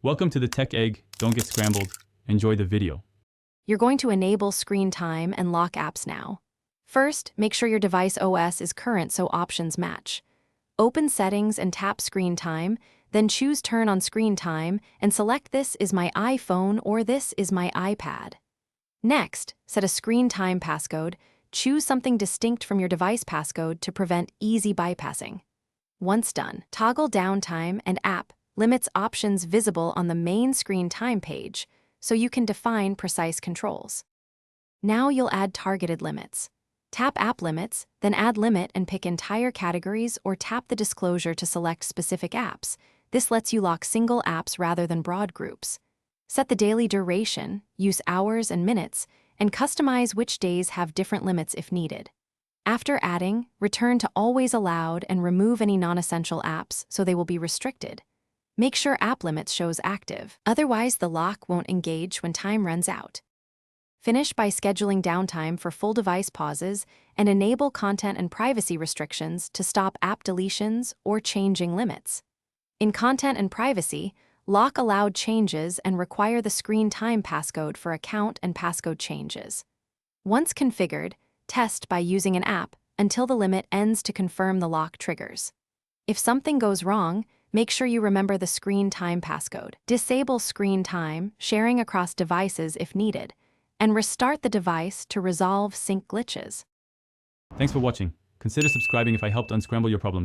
Welcome to the Tech Egg. Don't get scrambled. Enjoy the video. You're going to enable screen time and lock apps now. First, make sure your device OS is current so options match. Open Settings and tap Screen Time, then choose Turn on Screen Time and select This is my iPhone or This is my iPad. Next, set a screen time passcode. Choose something distinct from your device passcode to prevent easy bypassing. Once done, toggle Downtime and App Limits options visible on the main screen time page so you can define precise controls. Now you'll add targeted limits. Tap App Limits, then add limit and pick entire categories or tap the disclosure to select specific apps. This lets you lock single apps rather than broad groups. Set the daily duration, use hours and minutes, and customize which days have different limits if needed. After adding, return to Always Allowed and remove any non-essential apps so they will be restricted. Make sure App Limits shows active, otherwise the lock won't engage when time runs out. Finish by scheduling downtime for full device pauses and enable content and privacy restrictions to stop app deletions or changing limits. In Content and Privacy, lock allowed changes and require the screen time passcode for account and passcode changes. Once configured, test by using an app until the limit ends to confirm the lock triggers. If something goes wrong, make sure you remember the screen time passcode. Disable screen time, sharing across devices if needed, and restart the device to resolve sync glitches. Thanks for watching. Consider subscribing if I helped unscramble your problems.